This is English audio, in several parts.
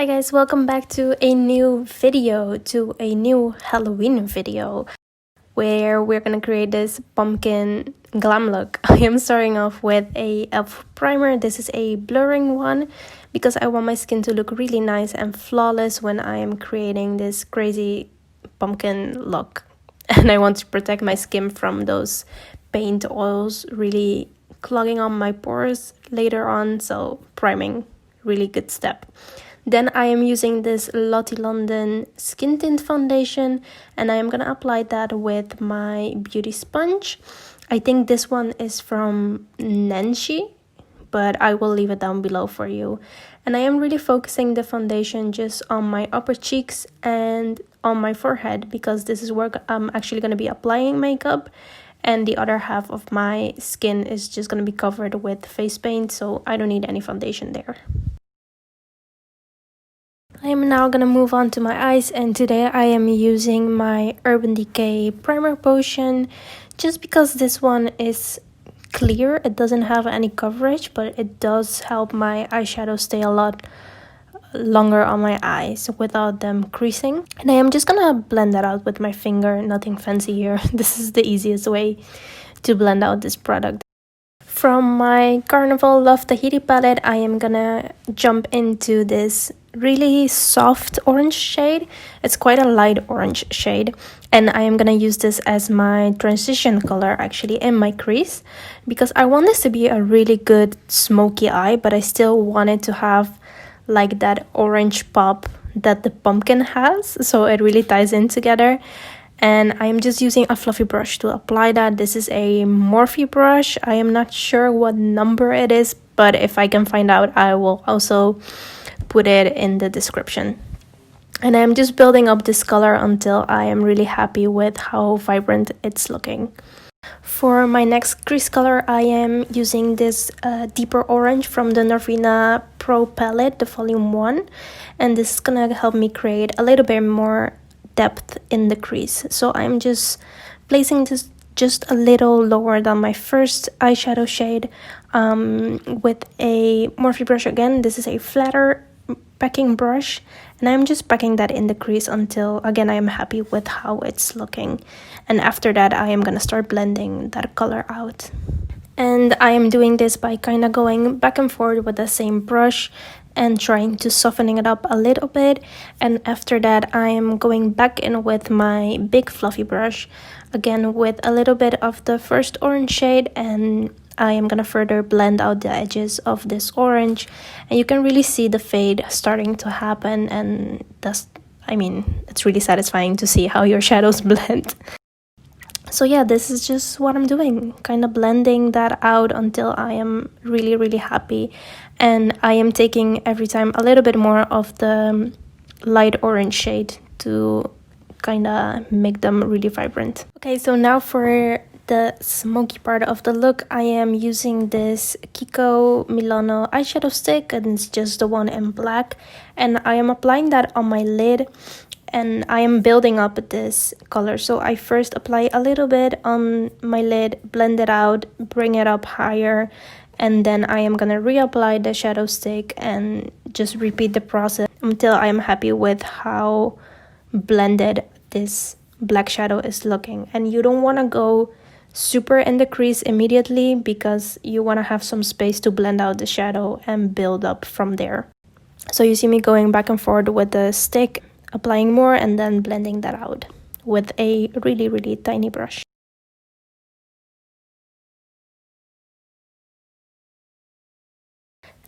Hi guys, welcome back to a new Halloween video where we're gonna create this pumpkin glam look. I am starting off with a elf primer. This is a blurring one because I want my skin to look really nice and flawless when I am creating this crazy pumpkin look. And I want to protect my skin from those paint oils really clogging on my pores later on, so priming, really good step. Then I am using this Lottie London Skin Tint Foundation, and I am going to apply that with my beauty sponge. I think this one is from Nancy, but I will leave it down below for you. And I am really focusing the foundation just on my upper cheeks and on my forehead, because this is where I'm actually going to be applying makeup, and the other half of my skin is just going to be covered with face paint, so I don't need any foundation there. I am now gonna move on to my eyes, and today I am using my Urban Decay Primer Potion just because this one is clear. It doesn't have any coverage, but it does help my eyeshadow stay a lot longer on my eyes without them creasing. And I am just gonna blend that out with my finger, nothing fancy here. This is the easiest way to blend out this product. From my Carnival Love Tahiti palette, I am gonna jump into this really soft orange shade. It's quite a light orange shade, and I am gonna use this as my transition color actually in my crease, because I want this to be a really good smoky eye, but I still want it to have like that orange pop that the pumpkin has, so it really ties in together. And I'm just using a fluffy brush to apply that. This is a Morphe brush. I am not sure what number it is, but if I can find out, I will also put it in the description. And I'm just building up this color until I am really happy with how vibrant it's looking. For my next crease color, I am using this deeper orange from the Norvina Pro palette, the volume 1. And this is gonna help me create a little bit more depth in the crease. So I'm just placing this just a little lower than my first eyeshadow shade with a Morphe brush again. This is a flatter packing brush, and I'm just packing that in the crease until again I am happy with how it's looking. And after that I am gonna start blending that color out. And I am doing this by kind of going back and forth with the same brush and trying to softening it up a little bit. And after that I am going back in with my big fluffy brush again with a little bit of the first orange shade, and I am gonna further blend out the edges of this orange, and you can really see the fade starting to happen, and it's really satisfying to see how your shadows blend. So yeah, this is just what I'm doing, kind of blending that out until I am really happy. And I am taking every time a little bit more of the light orange shade to kind of make them really vibrant. Okay, so now for the smoky part of the look, I am using this Kiko Milano eyeshadow stick, and it's just the one in black. And I am applying that on my lid, and I am building up this color. So I first apply a little bit on my lid, blend it out, bring it up higher, and then I am gonna reapply the shadow stick and just repeat the process until I am happy with how blended this black shadow is looking. And you don't want to go super in the crease immediately, because you want to have some space to blend out the shadow and build up from there. So you see me going back and forth with the stick, applying more and then blending that out with a really tiny brush.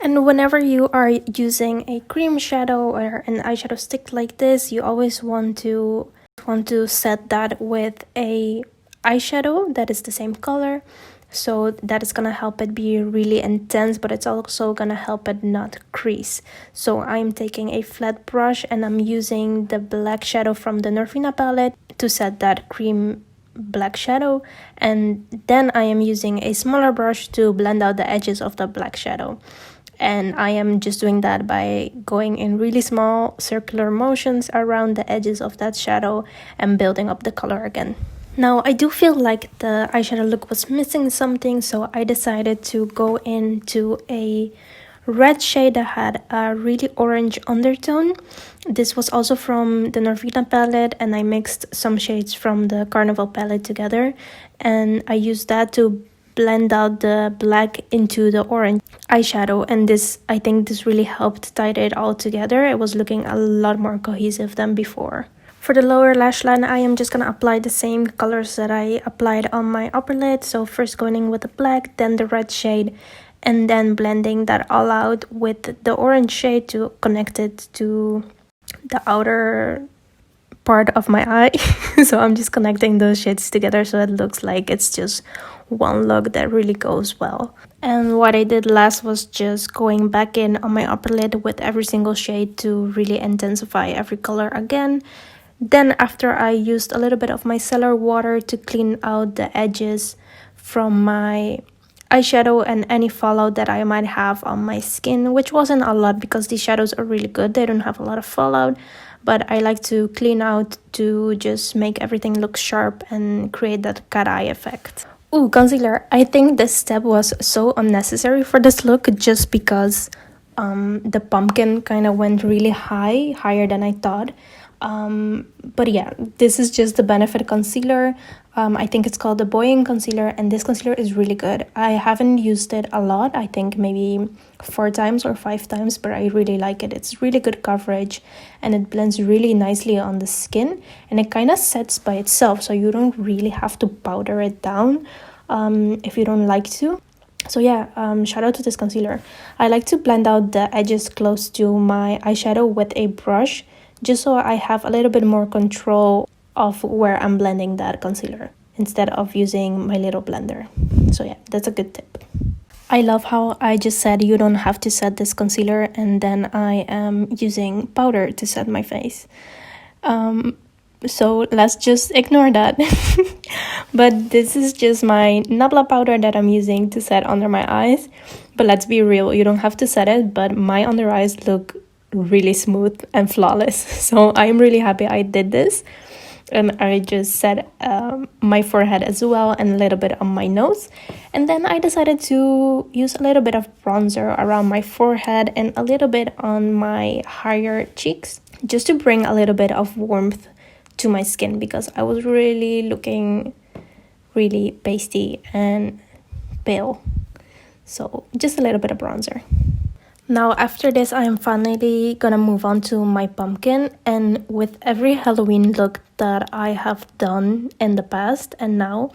And whenever you are using a cream shadow or an eyeshadow stick like this, you always want to set that with a eyeshadow that is the same color, so that is gonna help it be really intense, but it's also gonna help it not crease. So I'm taking a flat brush and I'm using the black shadow from the Norvina palette to set that cream black shadow, and then I am using a smaller brush to blend out the edges of the black shadow. And I am just doing that by going in really small circular motions around the edges of that shadow and building up the color again. Now I do feel like the eyeshadow look was missing something, so I decided to go into a red shade that had a really orange undertone. This was also from the Norvina palette, and I mixed some shades from the Carnival palette together, and I used that to blend out the black into the orange eyeshadow, and I think this really helped tie it all together. It was looking a lot more cohesive than before. For the lower lash line, I am just gonna apply the same colors that I applied on my upper lid. So first going in with the black, then the red shade, and then blending that all out with the orange shade to connect it to the outer part of my eye. So I'm just connecting those shades together so it looks like it's just one look that really goes well. And what I did last was just going back in on my upper lid with every single shade to really intensify every color again. Then after I used a little bit of micellar water to clean out the edges from my eyeshadow and any fallout that I might have on my skin, which wasn't a lot because these shadows are really good. They don't have a lot of fallout, but I like to clean out to just make everything look sharp and create that cat eye effect. Ooh, concealer. I think this step was so unnecessary for this look just because the pumpkin kind of went really higher than I thought. But yeah, this is just the Benefit concealer. I think it's called the Boooiing concealer, and this concealer is really good. I haven't used it a lot, I think maybe 4 times or 5 times, but I really like it. It's really good coverage and it blends really nicely on the skin, and it kind of sets by itself, so you don't really have to powder it down if you don't like to. So yeah, shout out to this concealer. I like to blend out the edges close to my eyeshadow with a brush, just so I have a little bit more control of where I'm blending that concealer instead of using my little blender. So yeah, that's a good tip. I love how I just said you don't have to set this concealer, and then I am using powder to set my face. So let's just ignore that. But this is just my Nabla powder that I'm using to set under my eyes. But let's be real, you don't have to set it, but my under eyes look really smooth and flawless. So I'm really happy I did this. And I just set my forehead as well and a little bit on my nose. And then I decided to use a little bit of bronzer around my forehead and a little bit on my higher cheeks, just to bring a little bit of warmth to my skin, because I was really looking really pasty and pale. So just a little bit of bronzer. Now after this, I am finally gonna move on to my pumpkin, and with every Halloween look that I have done in the past and now,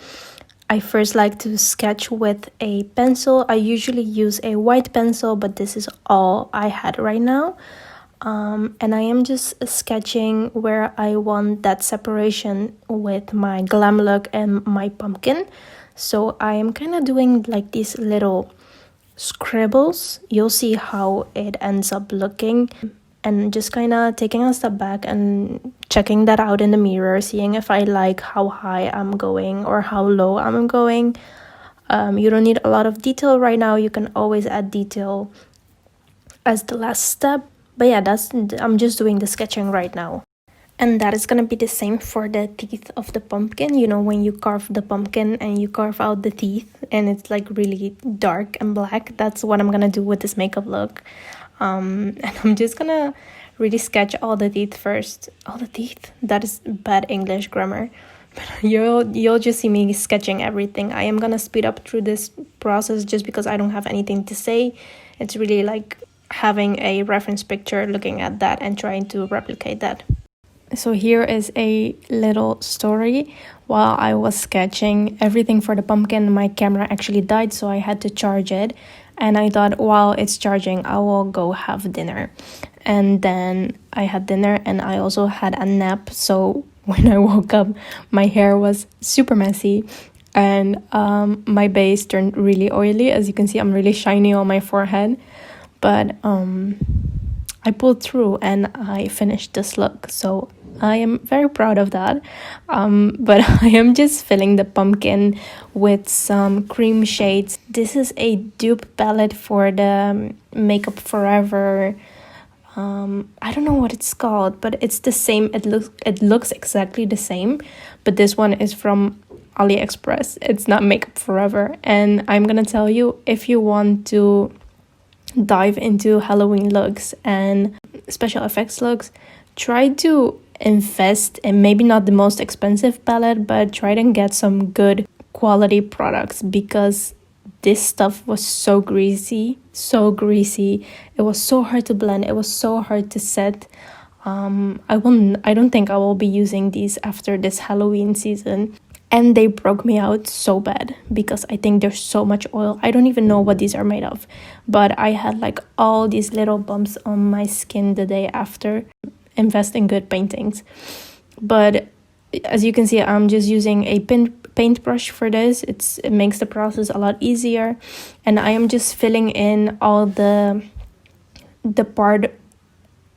I first like to sketch with a pencil. I usually use a white pencil, but this is all I had right now. And I am just sketching where I want that separation with my Glam look and my pumpkin. So I am kind of doing like these little scribbles. You'll see how it ends up looking, and just kind of taking a step back and checking that out in the mirror, seeing if I like how high I'm going or how low I'm going. You don't need a lot of detail right now. You can always add detail as the last step, but yeah, I'm just doing the sketching right now. And that is going to be the same for the teeth of the pumpkin. You know, when you carve the pumpkin and you carve out the teeth and it's like really dark and black, that's what I'm going to do with this makeup look. And I'm just going to really sketch all the teeth first. All the teeth? That is bad English grammar. But you'll just see me sketching everything. I am going to speed up through this process just because I don't have anything to say. It's really like having a reference picture, looking at that and trying to replicate that. So here is a little story. While I was sketching everything for the pumpkin, my camera actually died, so I had to charge it. And I thought, while it's charging, I will go have dinner. And then I had dinner, and I also had a nap. So when I woke up, my hair was super messy, and my base turned really oily. As you can see, I'm really shiny on my forehead. But I pulled through and I finished this look, so I am very proud of that. But I am just filling the pumpkin with some cream shades. This is a dupe palette for the Makeup Forever. I don't know what it's called, but it's the same. It looks exactly the same, but this one is from AliExpress. It's not Makeup Forever, and I'm gonna tell you, if you want to dive into Halloween looks and special effects looks, try to invest in maybe not the most expensive palette, but try to get some good quality products, because this stuff was so greasy, so greasy. It was so hard to blend, it was so hard to set. I don't think I will be using these after this Halloween season. And they broke me out so bad because I think there's so much oil. I don't even know what these are made of, but I had like all these little bumps on my skin the day after. Invest in good paintings. But as you can see, I'm just using a paintbrush for this. It makes the process a lot easier, and I am just filling in all the part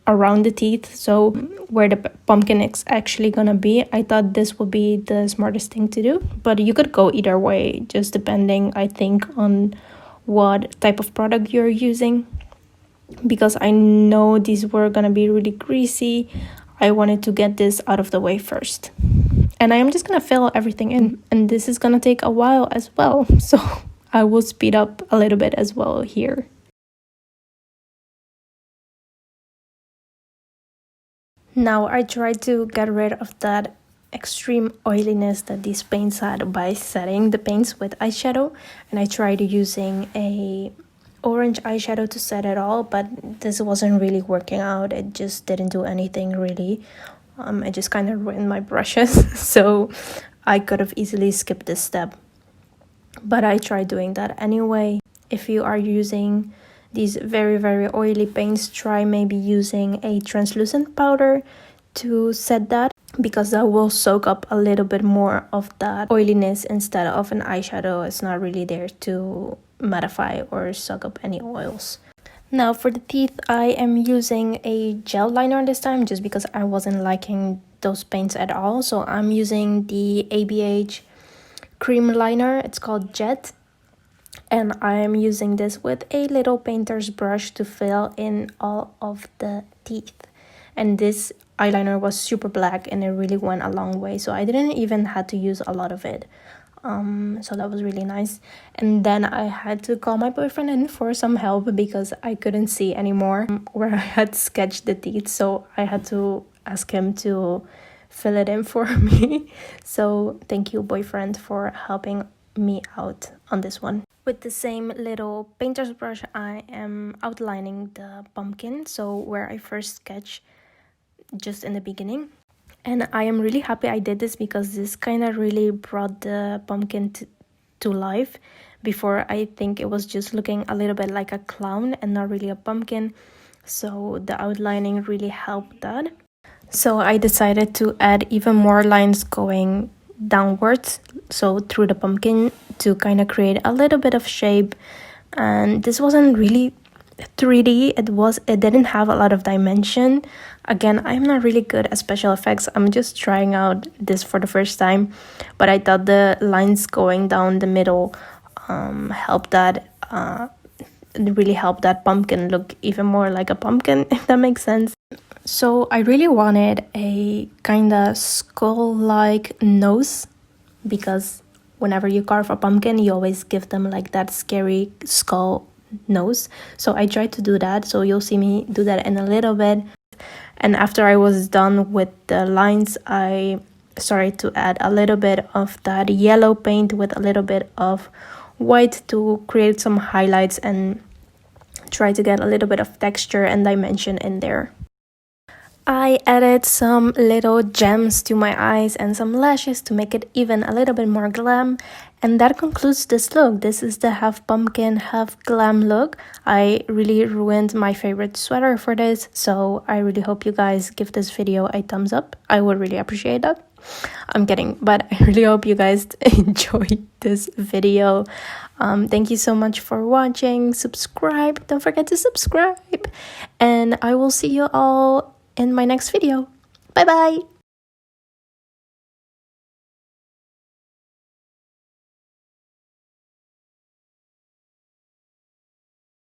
around the teeth, so where the pumpkin is actually gonna be. I thought this would be the smartest thing to do, but you could go either way, just depending, I think, on what type of product you're using. Because I know these were gonna be really greasy, I wanted to get this out of the way first. And I am just gonna fill everything in, and this is gonna take a while as well, so I will speed up a little bit as well here. Now I tried to get rid of that extreme oiliness that these paints had by setting the paints with eyeshadow, and I tried using a orange eyeshadow to set it all, but this wasn't really working out. It just didn't do anything really. It just kind of ruined my brushes, so I could have easily skipped this step, but I tried doing that anyway. If you are using these very oily paints, try maybe using a translucent powder to set that, because that will soak up a little bit more of that oiliness instead of an eyeshadow. It's not really there to mattify or soak up any oils. Now for the teeth, I am using a gel liner this time, just because I wasn't liking those paints at all. So I'm using the ABH cream liner. It's called Jet. And I am using this with a little painter's brush to fill in all of the teeth. And this eyeliner was super black and it really went a long way, so I didn't even have to use a lot of it. So that was really nice. And then I had to call my boyfriend in for some help because I couldn't see anymore where I had sketched the teeth, so I had to ask him to fill it in for me. So thank you, boyfriend, for helping me out on this one. With the same little painter's brush, I am outlining the pumpkin, so where I first sketched just in the beginning. And I am really happy I did this because this kind of really brought the pumpkin to life. Before, I think it was just looking a little bit like a clown and not really a pumpkin, so the outlining really helped that. So I decided to add even more lines going downwards, so through the pumpkin, to kind of create a little bit of shape. And this wasn't really 3D, it didn't have a lot of dimension. Again, I'm not really good at special effects, I'm just trying out this for the first time, but I thought the lines going down the middle helped that really helped that pumpkin look even more like a pumpkin, if that makes sense. So I really wanted a kind of skull-like nose, because whenever you carve a pumpkin, you always give them like that scary skull nose. So I tried to do that, so you'll see me do that in a little bit. And after I was done with the lines, I started to add a little bit of that yellow paint with a little bit of white to create some highlights and try to get a little bit of texture and dimension in there. I added some little gems to my eyes and some lashes to make it even a little bit more glam. And that concludes this look. This is the half pumpkin, half glam look. I really ruined my favorite sweater for this, so I really hope you guys give this video a thumbs up. I would really appreciate that. I'm kidding, but I really hope you guys enjoyed this video. Thank you so much for watching. Subscribe, don't forget to subscribe, and I will see you all in my next video. Bye bye.